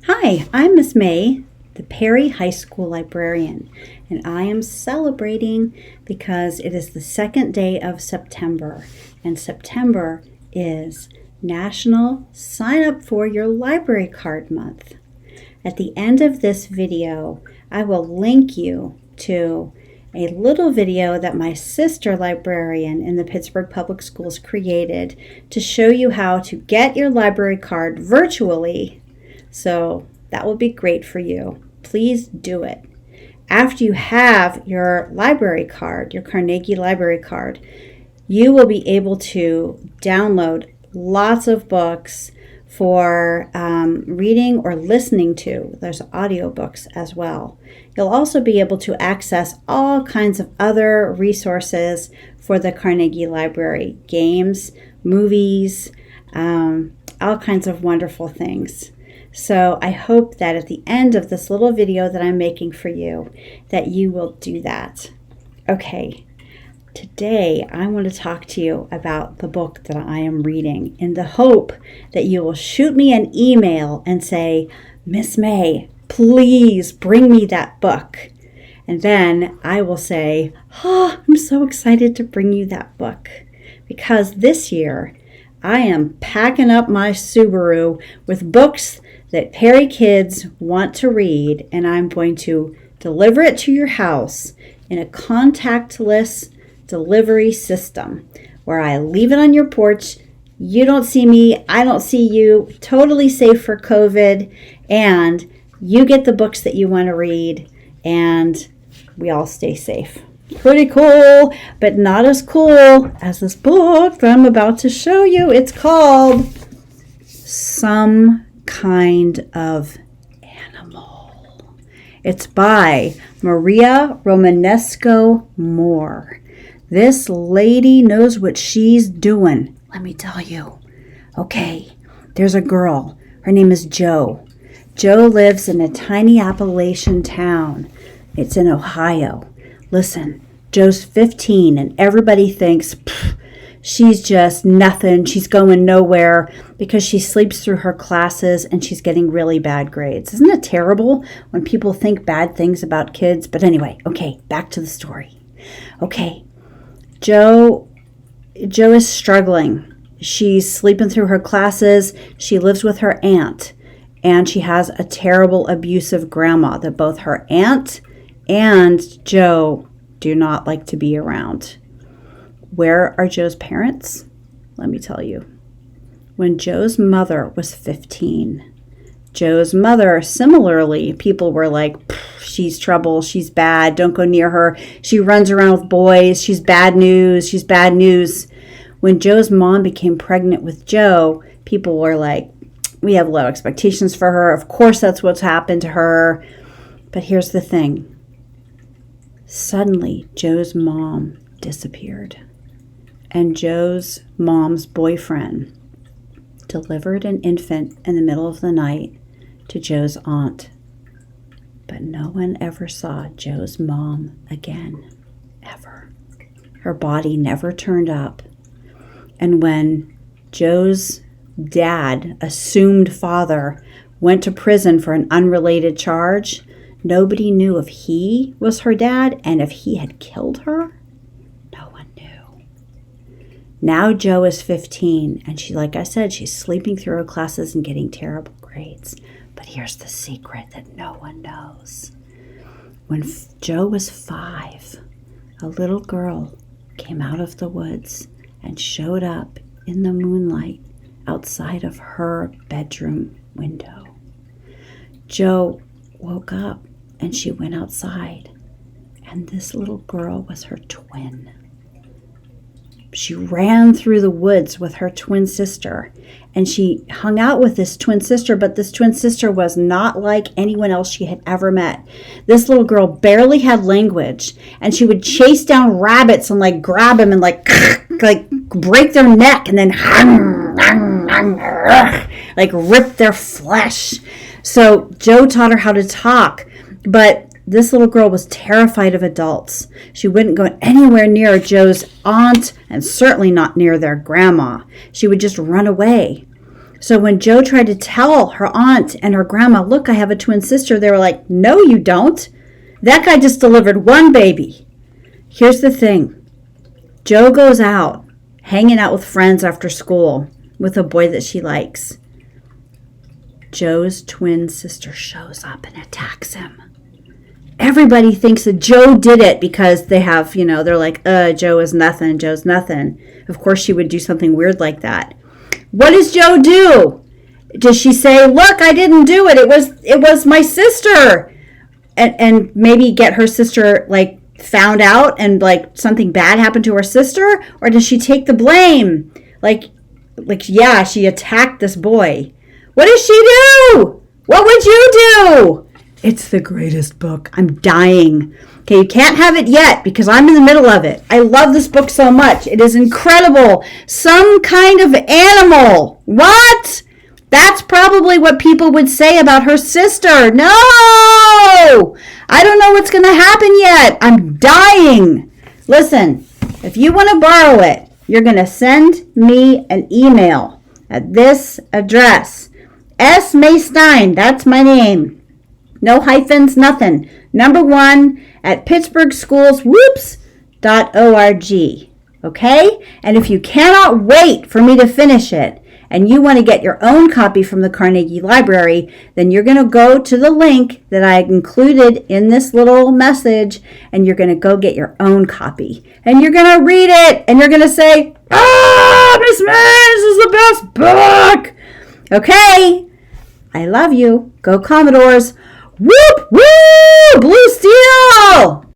Hi, I'm Miss May, the Perry High School librarian, and I am celebrating because it is the second day of September, and September is National Sign Up for Your Library Card Month. At the end of this video, I will link you to a little video that my sister librarian in the Pittsburgh Public Schools created to show you how to get your library card virtually. So that will be great for you. Please do it. After you have your library card, your Carnegie Library card, you will be able to download lots of books for reading or listening to. There's audiobooks as well. You'll also be able to access all kinds of other resources for the Carnegie Library, games, movies, all kinds of wonderful things. So I hope that at the end of this little video that I'm making for you, that you will do that. Okay, today I want to talk to you about the book that I am reading in the hope that you will shoot me an email and say, Miss May, please bring me that book. And then I will say, I'm so excited to bring you that book because this year I am packing up my Subaru with books that Perry kids want to read, and I'm going to deliver it to your house in a contactless delivery system where I leave it on your porch. You don't see me, I don't see you, totally safe for COVID, and you get the books that you want to read, and we all stay safe. Pretty cool, but not as cool as this book that I'm about to show you. It's called Some Kind of Animal. It's by Maria Romasco-Moore. This lady knows what she's doing, let me tell you. Okay, there's a girl. Her name is Jo. Jo lives in a tiny Appalachian town. It's in Ohio. Listen, Jo's 15 and everybody thinks she's just nothing. She's going nowhere because she sleeps through her classes and she's getting really bad grades. Isn't it terrible when people think bad things about kids? But anyway, okay, back to the story. Okay, Jo is struggling. She's sleeping through her classes. She lives with her aunt, and she has a terrible abusive grandma that both her aunt and Jo do not like to be around. Where are Jo's parents? Let me tell you. When Jo's mother was 15, Jo's mother, similarly, people were like, she's trouble, she's bad, don't go near her. She runs around with boys, she's bad news, she's bad news. When Jo's mom became pregnant with Jo, people were like, we have low expectations for her. Of course that's what's happened to her. But here's the thing. Suddenly, Jo's mom disappeared. And Jo's mom's boyfriend delivered an infant in the middle of the night to Jo's aunt. But no one ever saw Jo's mom again, ever. Her body never turned up. And when Jo's dad, assumed father, went to prison for an unrelated charge, nobody knew if he was her dad and if he had killed her. No one knew. Now Jo is 15, and she, like I said, she's sleeping through her classes and getting terrible grades. But here's the secret that no one knows. When Jo was 5, a little girl came out of the woods and showed up in the moonlight outside of her bedroom window. Jo woke up and she went outside, and this little girl was her twin. She ran through the woods with her twin sister, and she hung out with this twin sister, but this twin sister was not like anyone else she had ever met. This little girl barely had language, and she would chase down rabbits and like grab them and like break their neck and then like rip their flesh. So Jo taught her how to talk, but this little girl was terrified of adults. She wouldn't go anywhere near Jo's aunt and certainly not near their grandma. She would just run away. So when Joe tried to tell her aunt and her grandma, look, I have a twin sister, they were like, no, you don't. That guy just delivered one baby. Here's the thing. Joe goes out, hanging out with friends after school with a boy that she likes. Joe's twin sister shows up and attacks him. Everybody thinks that Joe did it because they have, they're like, Joe is nothing, Joe's nothing. Of course she would do something weird like that. What does Joe do? Does she say, look, I didn't do it. It was my sister. And maybe get her sister found out and something bad happened to her sister? Or does she take the blame? Yeah, she attacked this boy. What does she do? What would you do? It's the greatest book. I'm dying. Okay, you can't have it yet because I'm in the middle of it. I love this book so much. It is incredible. Some kind of animal. What? That's probably what people would say about her sister. No! I don't know what's going to happen yet. I'm dying. Listen, if you want to borrow it, you're going to send me an email at this address. S. May-Stein, that's my name. No hyphens, nothing. Number 1 at pittsburghschools.org. Okay? And if you cannot wait for me to finish it, and you want to get your own copy from the Carnegie Library, then you're going to go to the link that I included in this little message, and you're going to go get your own copy. And you're going to read it, and you're going to say, Miss May, this is the best book. Okay? I love you. Go Commodores. Whoop, whoop, Blue Steel!